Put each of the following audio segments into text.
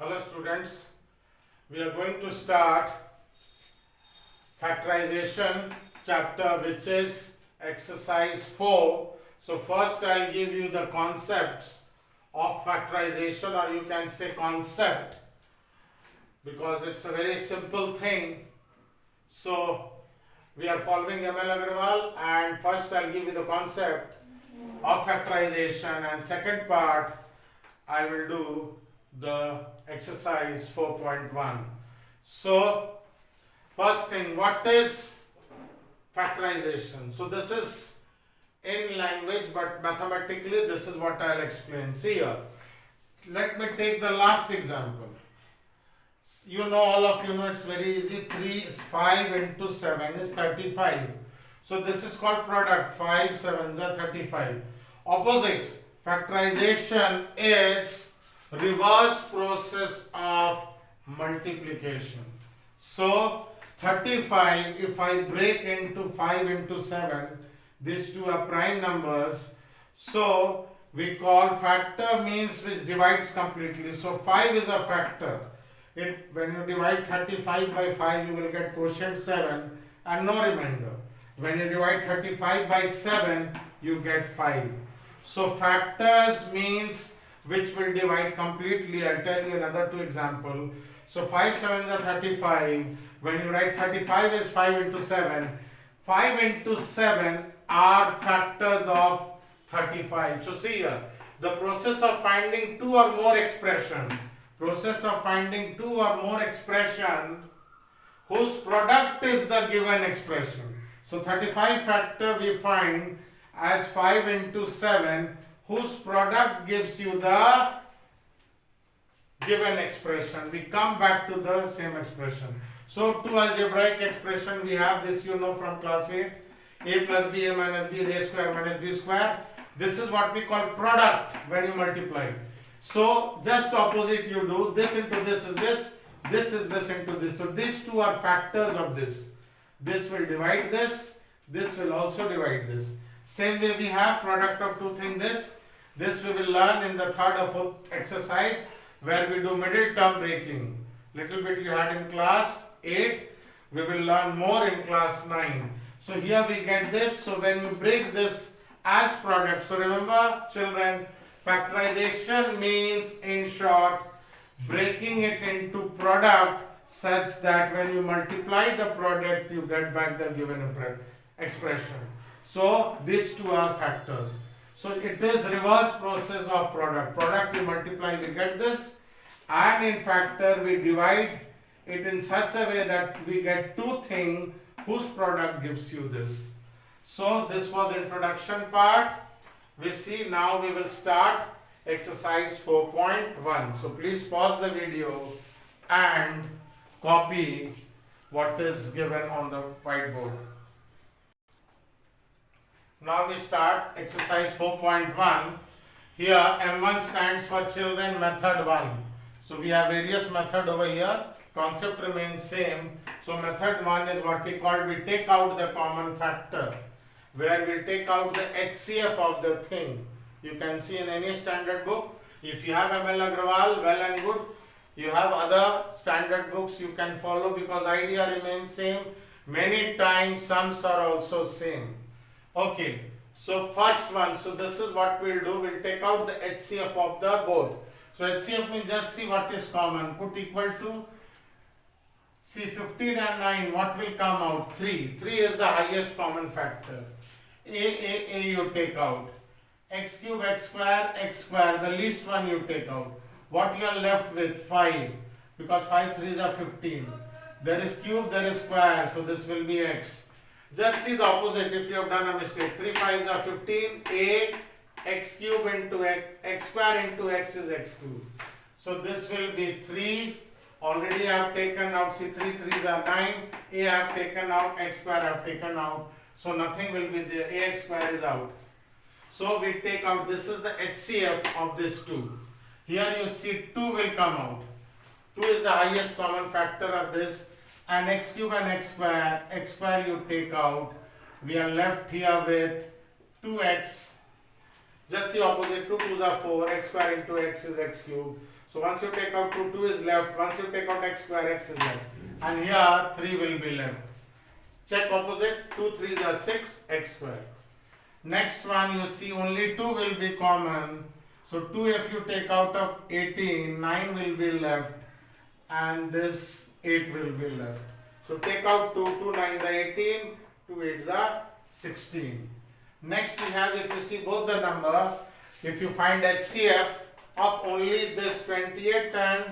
Hello students, we are going to start factorization chapter, which is exercise 4. So first I'll give you the concepts of factorization, or you can say concept, because it's a very simple thing. So we are following ML Agrawal, and first I'll give you the concept of factorization, and second part I will do the exercise 4.1. So first thing, what is factorization? So this is in language, but mathematically this is what I'll explain. See here, let me take the last example. You know, all of you know, it's very easy. 5 into 7 is 35. So this is called product. 5 7s are 35. Opposite, factorization is reverse process of multiplication. So 35, if I break into 5 into 7, these two are prime numbers. So we call factor means which divides completely. So 5 is a factor. When you divide 35 by 5, you will get quotient 7 and no remainder. When you divide 35 by 7, you get 5. So factors means which will divide completely. I'll tell you another two examples. So 5 7s are 35. When you write 35 is 5 into 7. 5 into 7 are factors of 35. So see here, the process of finding two or more expression. Process of finding two or more expression whose product is the given expression. So 35 factor we find as 5 into 7, whose product gives you the given expression. We come back to the same expression. So two algebraic expression we have, this you know from class 8. A plus b, a minus b, a square minus b square. This is what we call product when you multiply. So just opposite you do, this into this is this is this into this. So these two are factors of this. This will divide this will also divide this. Same way we have product of two things, this we will learn in the third or fourth exercise, where we do middle term breaking. Little bit you had in class 8, we will learn more in class 9. So here we get this. So when you break this as product, so remember children, factorization means, in short, breaking it into product such that when you multiply the product, you get back the given expression. So these two are factors. So it is reverse process of product. Product we multiply, we get this, and in factor we divide it in such a way that we get two things whose product gives you this. So this was introduction part. We see now we will start exercise 4.1. So please pause the video and copy what is given on the whiteboard. Now we start exercise 4.1. Here M1 stands for children, method 1. So we have various methods over here. Concept remains same. So method 1 is what we call, we take out the common factor, where we'll take out the HCF of the thing. You can see in any standard book. If you have ML Agrawal, well and good. You have other standard books you can follow, because idea remains same. Many times sums are also same. Okay, so first one, so this is what we'll do. We'll take out the HCF of the both. So HCF means just see what is common. Put equal to, see 15 and 9, what will come out? 3. 3 is the highest common factor. A you take out. X cube, x square, the least one you take out. What you are left with? 5. Because 5 3s are 15. There is cube, there is square, so this will be x. Just see the opposite if you have done a mistake. 3 5s are 15. A, x cube into x square into x is x cube. So this will be 3. Already I have taken out, see 3 3s are 9. A I have taken out, x square I have taken out. So nothing will be there. Ax square is out. So we take out, this is the HCF of this 2. Here you see 2 will come out. 2 is the highest common factor of this. And x cube and x square you take out. We are left here with 2x. Just see opposite, 2 2s are 4, x square into x is x cube. So once you take out 2, 2 is left. Once you take out x square, x is left. And here 3 will be left. Check opposite. 2 3s are 6, x square. Next one, you see only 2 will be common. So 2 if you take out of 18, 9 will be left. And this 8 will be left. So take out 2, 2 9s are 18, 2 8s are 16. Next we have, if you see both the numbers, if you find HCF of only this 28 and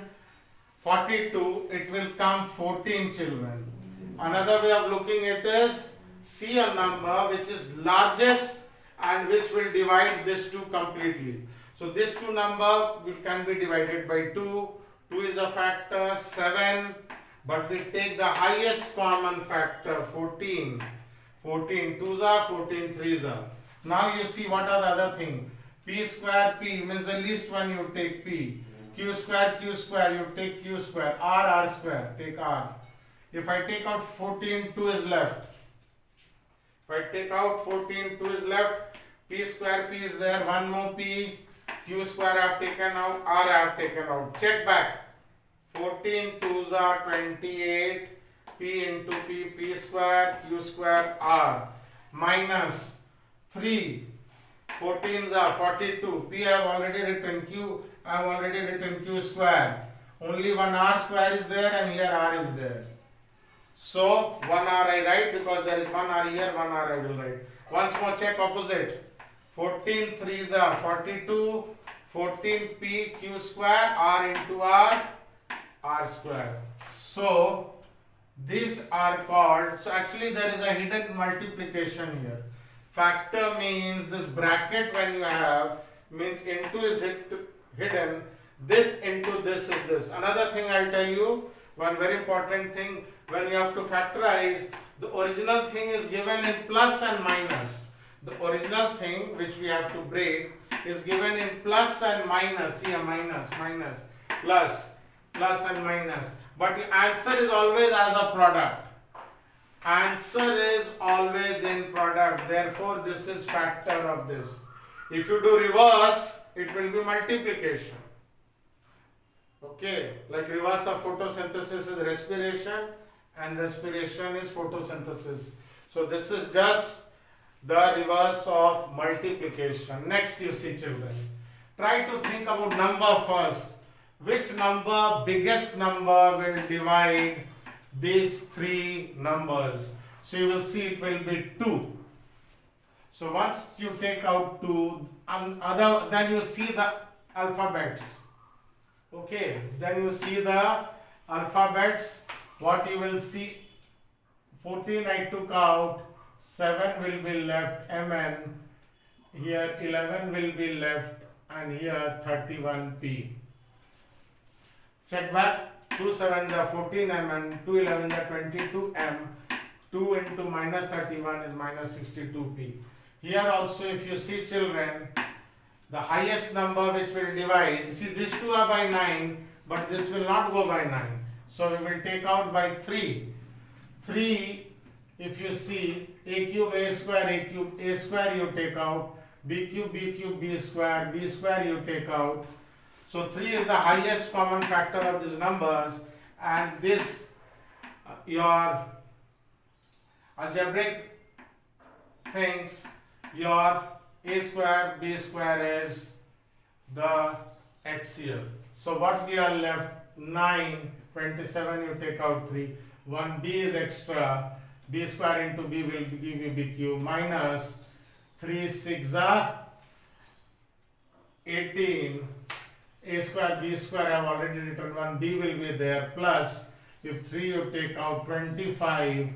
42, it will come 14 children. Another way of looking at it is, see a number which is largest and which will divide this 2 completely. So this 2 number can be divided by 2. 2 is a factor, 7, but we take the highest common factor, 14. 14 2s are, 14 3s are. Now you see what are the other thing. P square, P means the least one you take P. Q square, you take Q square. R square, take R. If I take out 14, 2 is left. If I take out 14, 2 is left. P square, P is there, one more P. Q square I have taken out, R I have taken out. Check back. 14 2s are 28. P into P, P square, Q square, R. Minus 3. 14s are 42. P I have already written, Q I have already written Q square. Only one R square is there and here R is there. So 1 R I write because there is 1 R here, 1 R I will write. Once more check opposite. 14 3s are 42. 14 P Q square, R into R, R square. So these are called, so actually there is a hidden multiplication here. Factor means this bracket when you have, means into is hidden, this into this is this. Another thing I'll tell you, one very important thing, when you have to factorize, the original thing is given in plus and minus. The original thing which we have to break is given in plus and minus. See a minus, minus, plus, plus and minus. But the answer is always as a product. Answer is always in product. Therefore, this is factor of this. If you do reverse, it will be multiplication. Okay, like reverse of photosynthesis is respiration and respiration is photosynthesis. So this is just the reverse of multiplication. Next you see children. Try to think about number first. Which number, biggest number will divide these 3 numbers? So you will see it will be 2. So once you take out 2, then you see the alphabets. Okay, then you see the alphabets. What you will see, 14 I took out, 7 will be left, MN, here 11 will be left, and here 31P. Check back, 2 7 are 14 MN, 2 11 are 22 M, 2 into minus 31 is minus 62P. Here also if you see children, the highest number which will divide, see these 2 are by 9, but this will not go by 9. So we will take out by 3. 3, if you see, a cube, a square you take out, b cube, b square you take out. So 3 is the highest common factor of these numbers, and this your algebraic things, your a square, b square is the HCF. So what we are left, 9, 27 you take out 3, 1 b is extra, b square into b will give you b cube, minus 3 6 are 18, a square b square I have already written 1, b will be there, plus if 3 you take out 25,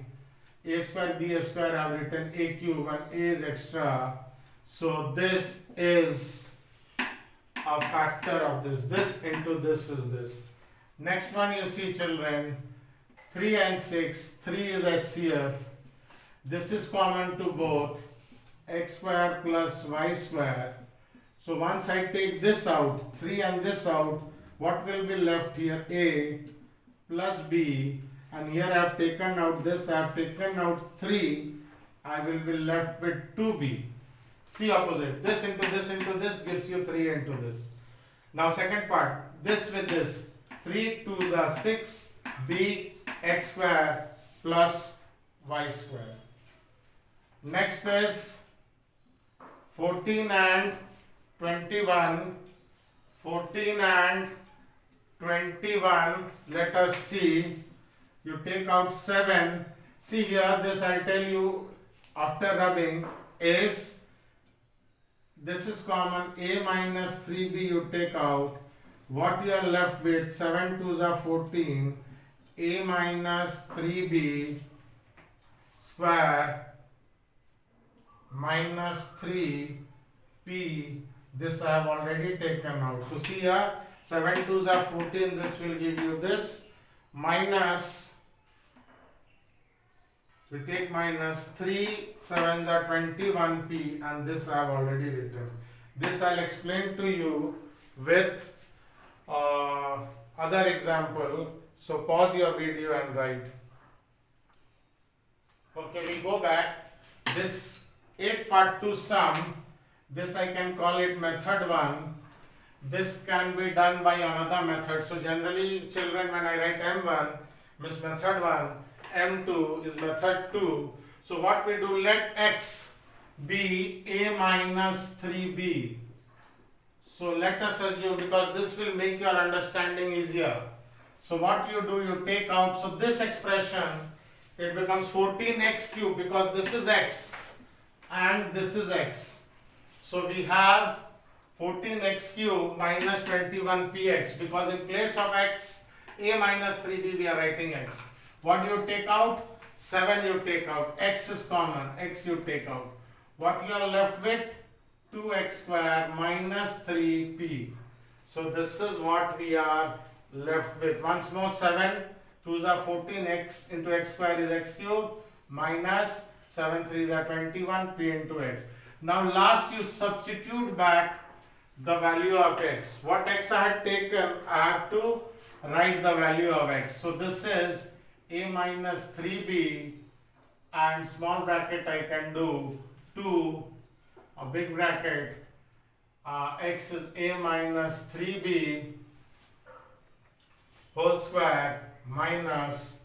a square b square I have written a cube and a is extra. So this is a factor of this. This into this is this. Next one you see children, 3 and 6. 3 is HCF. This is common to both, x square plus y square. So once I take this out, 3 and this out, what will be left here? A plus b, and here I have taken out this, I have taken out 3, I will be left with 2b. See opposite, this into this gives you 3 into this. Now second part, this with this. 3 2s are 6, b x square plus y square. Next is 14 and 21. 14 and 21, let us see. You take out 7. See here, this I'll tell you after rubbing is, this is common, a minus 3b you take out. What you are left with, 7 2s are 14, a minus 3b square minus 3p, this I have already taken out. So see here, 7 2s are 14, this will give you this, minus, we take minus 3 7s are 21p, and this I have already written. This I'll explain to you with other example. So pause your video and write. Okay, we go back. This 8 part 2 sum, this I can call it method 1. This can be done by another method. So generally children, when I write M1 means method 1, M2 is method 2. So what we do, let x be a minus 3b. So let us assume, because this will make your understanding easier. So what you do, you take out, so this expression, it becomes 14x cube, because this is x and this is x. So we have 14x cube minus 21px, because in place of x, a minus 3b we are writing x. What do you take out? 7 you take out. X is common, x you take out. What you are left with? 2x square minus 3p. So this is what we are left with. Once more, 7 2s are 14, x into x square is x cube, minus 7 3s are 21, p into x. Now last you substitute back the value of x. What x I had taken, I have to write the value of x. So this is a minus 3b, and small bracket I can do 2, a big bracket, x is a minus 3b whole square minus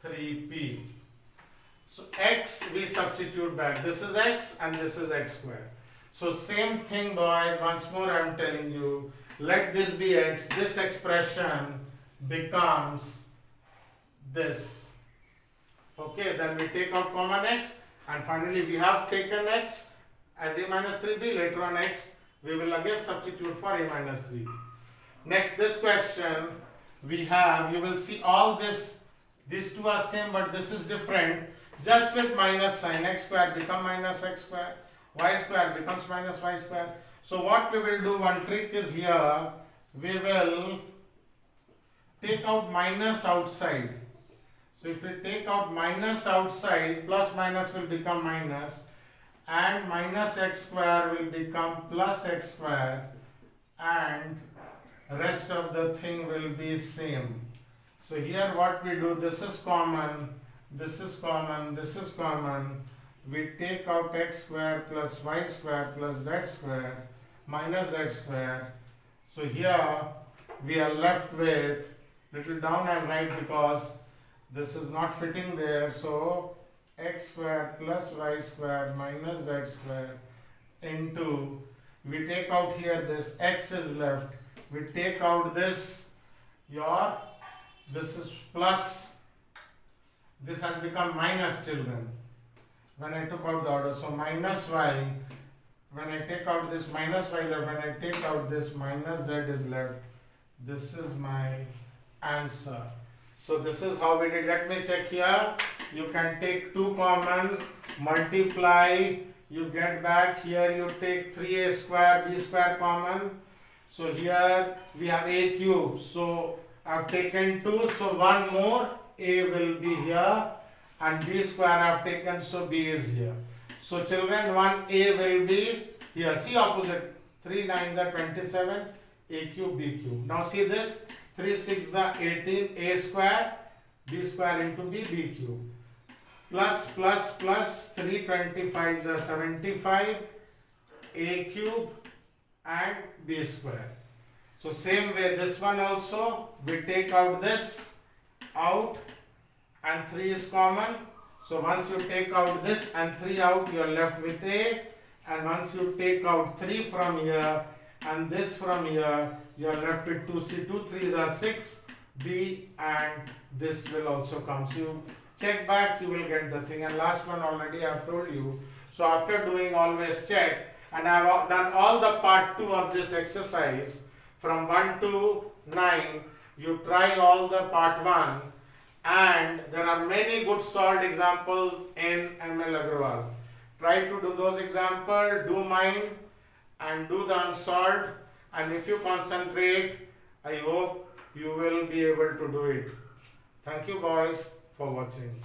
3p. So x we substitute back. This is x and this is x square. So same thing boys, once more I am telling you, let this be x, this expression becomes this. Okay, then we take out common x, and finally we have taken x as a minus 3b, later on x we will again substitute for a minus 3b. Next, this question we have, you will see all this, these two are same but this is different, just with minus sign. X square become minus x square, y square becomes minus y square. So what we will do, one trick is here, we will take out minus outside. So if we take out minus outside, plus minus will become minus, and minus x square will become plus x square, and rest of the thing will be same. So here what we do, this is common, this is common, this is common. We take out x square plus y square plus z square minus z square. So here we are left with, little down and right because this is not fitting there. So x square plus y square minus z square into, we take out here this x is left, we take out this, this is plus, this has become minus children when I took out the order. So minus y, when I take out this minus y left, when I take out this minus z is left. This is my answer. So this is how we did. Let me check here. You can take 2 common, multiply, you get back. Here you take 3a square, b square common. So here we have a cube. So I have taken 2, so 1 more, a will be here, and b square I have taken, so b is here. So children, 1a will be here. See opposite, 3 9s are 27, a cube, b cube. Now see this, 3 6s are 18, a square, b square into b cube. Plus plus plus, 3 25s are 75, a cube and b square. So same way this one also, we take out this out and 3 is common. So once you take out this and 3 out, you are left with A, and once you take out 3 from here and this from here, you are left with 2C. 2 3s are 6, B, and this will also come. So you check back, you will get the thing. And last one already I have told you. So after doing always check, and I have done all the part 2 of this exercise from 1 to 9, you try all the part 1, and there are many good solved examples in ML Agrawal. Try to do those examples, do mine, and do the unsolved, and if you concentrate, I hope you will be able to do it. Thank you boys for watching.